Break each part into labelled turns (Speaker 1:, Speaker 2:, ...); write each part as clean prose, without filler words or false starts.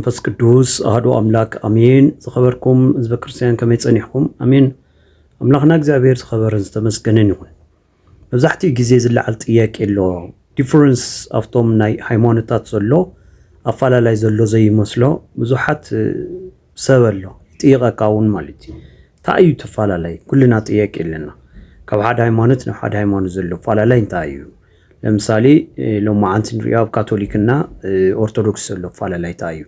Speaker 1: መንፈስ ቅዱስ አሐዱ አምላክ አሜን። ዝኸበርኩም ህዝበ ክርስቲያን ከመይ ጸኒሕኩም አሜን። አምላኽና እግዚአብሔር ዝኸበረን ዝተመስገነን ይሁን። መብዛሕትኡ ግዜ ዝለዓል ጥያቄ ኣሎ ዲፈረንስ ኣብቶም ናይ ሃይማኖታት ዘሎ ኣፈላላይ ዘሎ ዘይመስሎ ብዙሓት ሰብ ኣሎ ይጥይቐካ እውን ማለት እዩ። እንታይ እዩ ተፈላላይ? ኩልና ጥያቄ ኣለና። ካብ ሓደ ሃይማኖት ናብ ሓደ ሃይማኖት ዘሎ ኣፈላላይ እንታይ እዩ? ለምሳሌ ሎማዓንቲ ንሪኦ ኣብ ካቶሊክና ኦርቶዶክስ ዘሎ ኣፈላላይ እንታይ እዩ?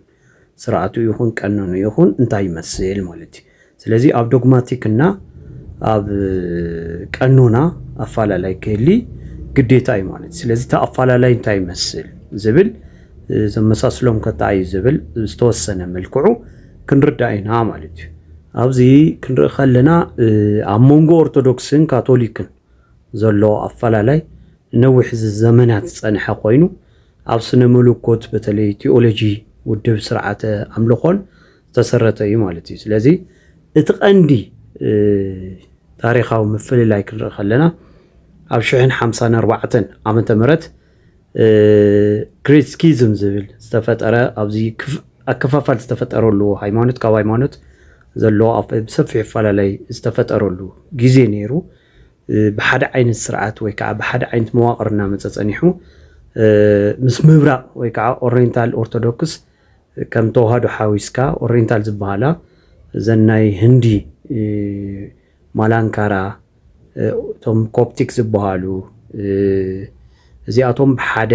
Speaker 1: ስርዓቱ ይኹን ቀኖኑ ይኹን እንታይ ይመስል ማለት እዩ። ስለዚ ኣብ ዶግማቲክና ኣብ ቀኖና ኣፈላላይ ክህሊ ግዴታ እዩ ማለት እዩ። ስለዚ ታ ኣፈላላይ እንታይ ይመስል ዝብል ዘመሳስሎም ከታይ ዝብል ዝተወሰነ መልክዑ ክንርዳእ ኢና ማለት እዩ። ኣብዚ ክንርኢ ከለና ኣብ መንጎ ኦርቶዶክስን ካቶሊክን ዘሎ ኣፈላላይ ነዊሕ ዘመናት ፀንሐ ኮይኑ ኣብ ስነ መለኮት በተለይ ቴዎሎጂ ውድብ ስርዓተ ኣምልኾን ዝተሰረተ እዩ ማለት እዩ። ስለዚ እቲ ቀንዲ ታሪኻዊ ምፍልላይ ክንርኢ ከለና ኣብ 1054 ዓመተ ምህረት ግሬት ስኪዝም ዝብል ዝተፈጠረ ኣብዚ ኣከፋፋል ዝተፈጠረሉ ሃይማኖት ካብ ሃይማኖት ዘሎ ብሰፊሕ ኣፈላላይ ዝተፈጠረሉ ግዜ ነይሩ። ብሓደ ዓይነት ስርዓት ወይ ከዓ ብሓደ ዓይነት መዋቕር እናመፀ ፀኒሑ ምስ ምብራቕ ወይ ከዓ ኦሪየንታል ኦርቶዶክስ ከም ተዋህዶ ሓዊስካ ኦሪየንታል ዝበሃላ ዘናይ ህንዲ ማላንካራ እቶም ኮፕቲክ ዝበሃሉ እዚኣቶም ብሓደ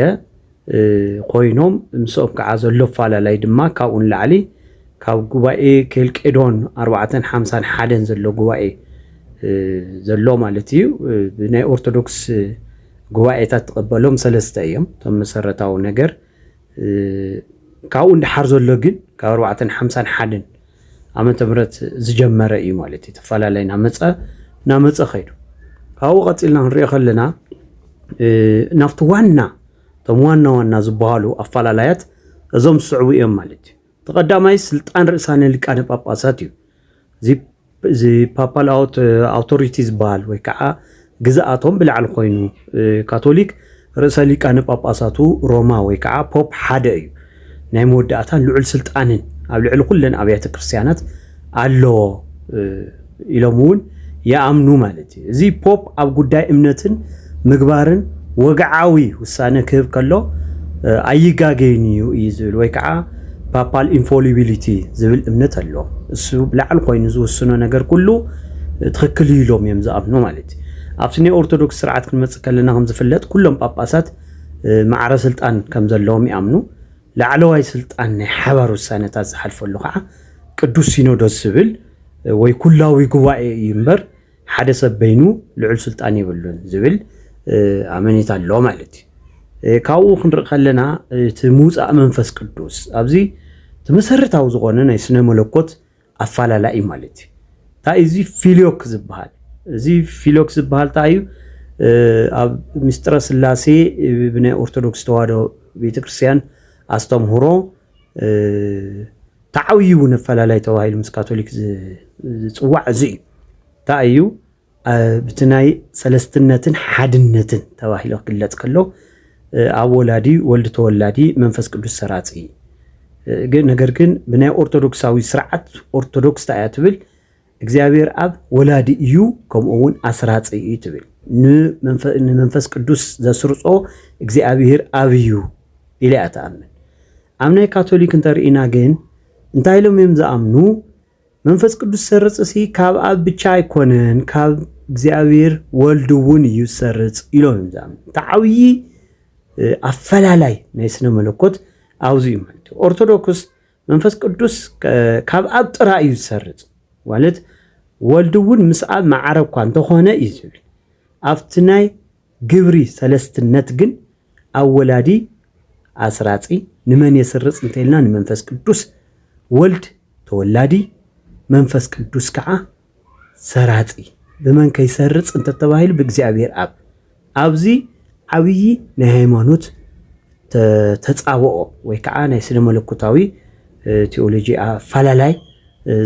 Speaker 1: ኮይኖም ምስኦም ከዓ ዘሎ ኣፈላላይ ድማ ካብኡ ንላዕሊ ካብ ጉባኤ ኬልቄዶን 451 ዘሎ ጉባኤ ዘሎ ማለት እዩ። ብናይ ኦርቶዶክስ ጉባኤታት ተቐበሎም ሰለስተ እዮም እቶም መሰረታዊ ነገር። ካብኡ እንድሓር ዘሎ ግን ካብ 451 ዓመተ ምህረት ዝጀመረ እዩ ማለት እዩ። ተፈላላይ ናመፀ ኸይዱ ካብኡ ቀፂልና ክንሪኦ ከለና ናብቲ እቶም ዋና ዝበሃሉ ኣፈላላያት እዞም ዝስዕቡ እዮም ማለት እዩ። ተቐዳማይ ስልጣን ርእሳነ ሊቃነ ጳጳሳት እዩ። እዚ ፓፓል ኣውቶሪቲ ዝበሃል ወይ ከዓ ግዛኣቶም ብላዕሊ ኮይኑ ካቶሊክ ርእሰ ሊቃነ ጳጳሳቱ ሮማ ወይ ከዓ ፖፕ ሓደ እዩ። ናይ መወዳእታን ልዑል ስልጣንን ኣብ ልዕሊ ኩለን ኣብያተ ክርስቲያናት ኣለዎ ኢሎም እውን ይኣምኑ ማለት እዩ። እዚ ፖፕ ኣብ ጉዳይ እምነትን ምግባርን ወግዓዊ ውሳነ ክህብ ከሎ ኣይጋገይን እዩ ዝብል ወይ ከዓ ፓፓል ኢንፎሊቢሊቲ ዝብል እምነት ኣሎ። እሱ ብላዕሊ ኮይኑ ዝውስኖ ነገር ኩሉ ትክክል ኢሎም እዮም ዝኣምኑ ማለት እዩ። ኣብቲ ናይ ኦርቶዶክስ ስርዓት ክንመፅእ ከለና ከም ዝፍለጥ ኩሎም ጳጳሳት ማዕረ ስልጣን ከም ዘለዎም ይኣምኑ። ላዕለዋይ ስልጣን ናይ ሓባር ውሳነታት ዝሓልፈሉ ከዓ ቅዱስ ሲኖዶስ ዝብል ወይ ኩላዊ ጉባኤ እዩ እምበር ሓደ ሰብ በይኑ ልዑል ስልጣን የብሉን ዝብል ኣመኔታ ኣሎ ማለት እዩ። ካብኡ ክንርኢ ከለና እቲ ምውፃእ መንፈስ ቅዱስ ኣብዚ ተመሰረታዊ ዝኾነ ናይ ስነ መለኮት ኣፈላላይ ማለት እዩ። እንታይ እዚ ፊልዮክ ዝበሃል እዚ ፊልዮክ ዝበሃል እንታይ እዩ? ኣብ ምስጢረ ስላሴ ብናይ ኦርቶዶክስ ተዋህዶ ቤተክርስትያን ኣስተምህሮ ተዓብዪ እውን ኣፈላላይ ተባሂሉ ምስ ካቶሊክ ዝፅዋዕ እዚ እዩ። እንታይ እዩ? ብቲ ናይ ሰለስትነትን ሓድነትን ተባሂሉ ክግለፅ ከሎ ኣብ ወላዲ ወልዲ ተወላዲ መንፈስ ቅዱስ ሰራፂ ነገር ግን ብናይ ኦርቶዶክሳዊ ስርዓት ኦርቶዶክስ ታያ ትብል እግዚአብሔር ኣብ ወላዲ እዩ ከምኡ እውን ኣስራፂ እዩ ትብል። ንመንፈስ ቅዱስ ዘስርፆ እግዚአብሔር ኣብ እዩ ኢላ እያ ትኣምን። ኣብ ናይ ካቶሊክ እንተሪኢና ግን እንታይ ኢሎም እዮም ዝኣምኑ? መንፈስ ቅዱስ ሰርፅሲ ካብ ኣብ ብቻ ኣይኮነን ካብ እግዚአብሔር ወልዲ እውን እዩ ሰርፅ ኢሎም እዮም ዝኣምኑ። ተዓብዪ ኣፈላላይ ናይ ስነ መለኮት ኣብዚ እዩ ማለት እዩ። ኦርቶዶክስ መንፈስ ቅዱስ ካብ ኣብ ጥራይ እዩ ዝሰርፅ ማለት ወልዲ እውን ምስ ኣብ ማዕረ እኳ እንተኾነ እዩ ዝብል። ኣብቲ ናይ ግብሪ ሰለስትነት ግን ኣብ ወላዲ ኣስራፂ ንመን የስርፅ እንተኢልና ንመንፈስ ቅዱስ ወልድ ተወላዲ መንፈስ ቅዱስ ከዓ ሰራፂ ብመን ከይሰርፅ እንተተባሂሉ ብእግዚአብሔር ኣብ ኣብዚ ዓብዪ ናይ ሃይማኖት ተፃብኦ ወይ ከዓ ናይ ስነ መለኮታዊ ቴዎሎጂ ኣፈላላይ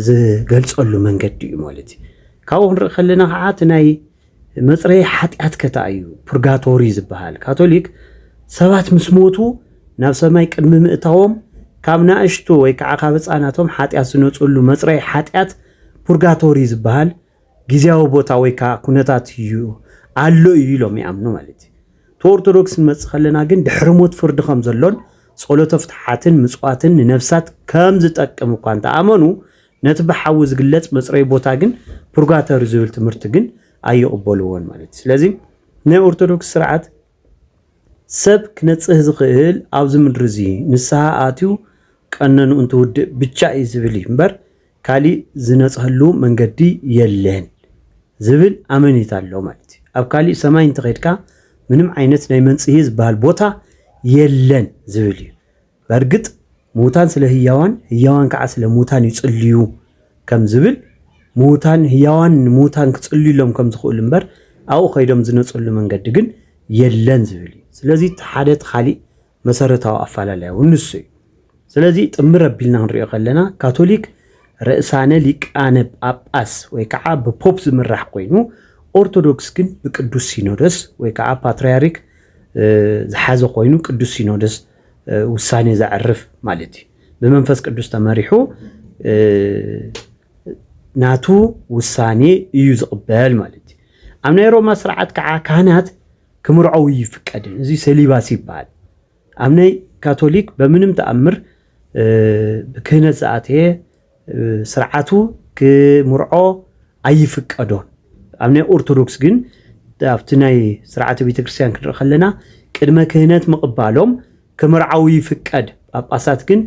Speaker 1: ዝገልፀሉ መንገዲ እዩ ማለት እዩ። ካብኡ ክንርኢ ከለና ከዓ እቲ ናይ መፅረይ ሓጢኣት ከታ እዩ ፑርጋቶሪ ዝበሃል። ካቶሊክ ሰባት ምስ ሞቱ ናብ ሰማይ ቅድሚ ምእታዎም كامنا أشتو ويكعاقا بصاناتهم حاتيات سنوصلو مصري حاتيات ፑርጋቶሪ ዝበሃል ጊዜያዊ ቦታ ወይ ከዓ ኩነታት እዩ አሎ ኢሎም ይአምኑ ማለት እዩ ኦርቶዶክስ እንመጽእ ከለና ግን ድሕሪ ሞት ፍርድ ከም ዘሎን ጸሎተ ፍትሓትን ምጽዋትን ንነፍሳት ከም ዝጠቅም እኳ እንተኣመኑ ነቲ ብሓዊ ዝግለጽ መጽረይ ቦታ ግን ፑርጋቶሪ ዝብል ትምህርቲ ግን ኣይቕበልዎን ማለት እዩ ስለዚ ናይ ኦርቶዶክስ ስርዓት ሰብ ክነጽህ ዝኽእል ኣብዚ ምድሪ እዚ ንስሓ ኣትዩ ቀነኑ እንትውድእ ብቻ እዩ ዝብል እምበር ካሊ ዝነጽህሉ መንገዲ የለን ዝብል ኣመኔታ ኣሎ ማለት እዩ ኣብ ካሊ ሰማይ እንተኸድካ ምንም ዓይነት ናይ መንጽሂ ዝበሃል ቦታ የለን ዝብል እዩ በርግጥ ሙታን ስለ ህያዋን ህያዋን ከዓ ስለ ሙታን ይጽልዩ ከም ዝብል ሙታን ህያዋን ሙታን ክጽልዩሎም ከም ዝኽእሉ እምበር ኣብኡ ኸይዶም ዝነጽሉ መንገዲ ግን የለን ዝብል እዩ ስለዚ ሓደ ካሊ መሰረታዊ ኣፈላላይ ንሱ እዩ ስለዚ ጥምር ኣቢልና ንሪኦ ከለና ካቶሊክ ርእሳነ ሊቃነ ጳጳስ ወይ ከዓ በፖፕ ዝምራሕ ኮይኑ ኦርቶዶክስ ግን በቅዱስ ሲኖዶስ ወይ ከዓ ፓትርያርክ ዝሓዘ ኮይኑ ቅዱስ ሲኖዶስ ውሳኔ ዘዕርፍ ማለት እዩ በመንፈስ ቅዱስ ተመሪሑ ናቱ ውሳኔ እዩ ዝቕበል ማለት እዩ ኣብ ናይ ሮማ ስርዓት ከዓ ካህናት ክምርዐው ይፍቀድ እዚ ሰሊባስ ይባሃል ኣብ ናይ ካቶሊክ በምንም ተኣምር ብክህነት ዝኣተየ ስርዓቱ ክምርዖ ኣይፍቀዶን ኣብ ናይ ኦርቶዶክስ ግን ኣብቲ ናይ ስርዓተ ቤተክርስትያን ክንርኢ ከለና ቅድመ ክህነት ምቕባሎም ክምርዓው ይፍቀድ ጳጳሳት ግን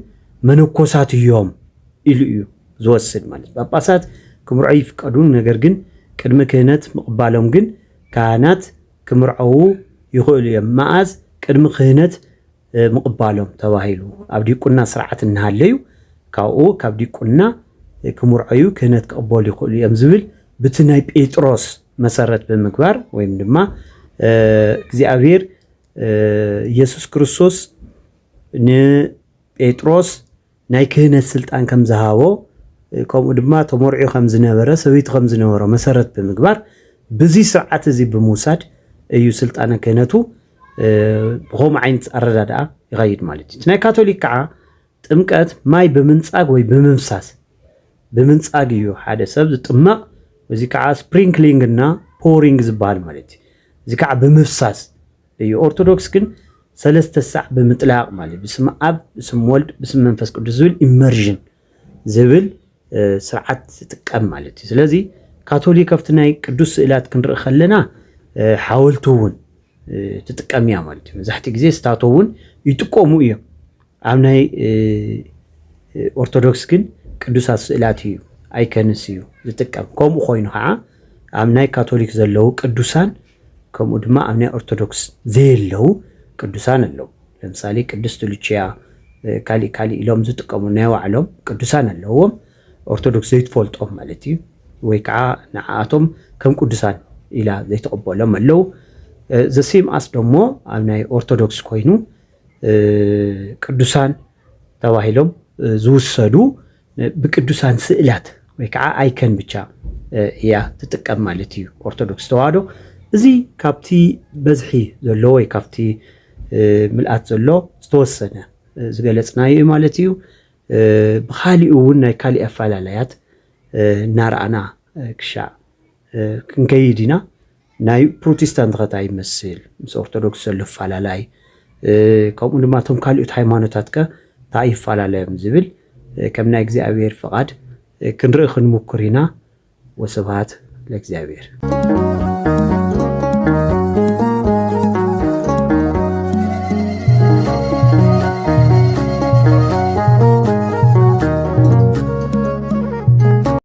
Speaker 1: መነኮሳት እዮም ኢሉ እዩ ዝወስድ ማለት ጳጳሳት ክምርዑ ይፍቀዱ ነገር ግን ቅድመ ክህነት ምቕባሎም ግን ካህናት ክምርዐው ይኽእሉ እዮም መዓዝ ቅድመ ክህነት ምቕባሎም ተባሂሉ ኣብ ዲቁና ስርዓት እናሃለዩ ካብኡ ካብ ዲቁና ክምርዐዩ ክህነት ክቕበሉ ይኽእሉ እዮም ዝብል በቲ ናይ ጴጥሮስ መሰረት ብምግባር ወይም ድማ እግዚአብሔር ኢየሱስ ክርስቶስ ንጴጥሮስ ናይ ክህነት ስልጣን ከም ዝሃቦ ከምኡ ድማ ተመርዒ ከም ዝነበረ ሰበይት ከም ዝነበረ መሰረት ብምግባር በዚ ስርዓት እዚ ብምውሳድ እዩ ስልጣነ ክህነቱ ብኸም ዓይነት ኣረዳድኣ ይኸይድ ማለት እዩ ናይ ካቶሊክ ከዓ ጥምቀት ማይ ብምንጻግ ወይ ብምፍሳስ ብምንጻግ እዩ ሓደ ሰብ ዝጥመቕ እዚ ከዓ ስፕሪንክሊንግ እና ፖሪንግ ዝበሃል ማለት እዩ እዚ ከዓ ብምፍሳስ እዩ ኦርቶዶክስ ግን ሰለስተ ሰዕ ብምጥላቅ ማለት ብስም አብ ብስም ወልድ ብስም መንፈስ ቅዱስ ዝብል ኢመርዥን ዝብል ስርዓት ትጥቀም ማለት እዩ ስለዚ ካቶሊክ ኣብቲ ናይ ቅዱስ ስእላት ክንርኢ ከለና ሓወልቲ እውን ትጥቀም እያ ማለት እዩ መብዛሕትኡ ግዜ ስታቶ እውን ይጥቀሙ እዮም ኣብ ናይ ኦርቶዶክስ ግን ቅዱሳት ስእላት እዩ ኣይከንስ እዩ ዝጥቀም ከምኡ ኮይኑ ከዓ ኣብ ናይ ካቶሊክ ዘለው ቅዱሳን ከምኡ ድማ ኣብ ናይ ኦርቶዶክስ ዘየለው ቅዱሳን ኣለው ለምሳሌ ቅድስት ሉቺያ ካሊ ኢሎም ዝጥቀሙ ናይ ባዕሎም ቅዱሳን ኣለዎም ኦርቶዶክስ ዘይትፈልጦም ማለት እዩ ወይ ከዓ ንዓኣቶም ከም ቅዱሳን ኢላ ዘይተቐበሎም ኣለው ዘሴም ኣስ ደሞ ኣብ ናይ ኦርቶዶክስ ኮይኑ ቅዱሳን ተባሂሎም ዝውሰዱ ብቅዱሳን ስእላት ወይ ከዓ ኣይከን ብቻ እያ ትጥቀም ማለት እዩ ኦርቶዶክስ ተዋህዶ እዚ ካብቲ በዝሒ ዘሎ ወይ ካብቲ ምልኣት ዘሎ ዝተወሰነ ዝገለጽናዮ ማለት እዩ ብኻሊኡ እውን ናይ ካሊእ ኣፈላላያት እናርኣና ክሻዕ ክንከይድ ኢና ናይ ፕሮቴስታንት ኸታ ይመስል ምስ ኦርቶዶክስ ዘሎ ኣፈላላይ ከምኡ ድማ እቶም ካልኦት ሃይማኖታት ከ እንታይ ይፈላለዮም ዝብል ከም ናይ እግዚኣብሔር ፍቓድ ክንርኢ ክንሙክር ኢና ወስብሃት ለእግዚአብሔር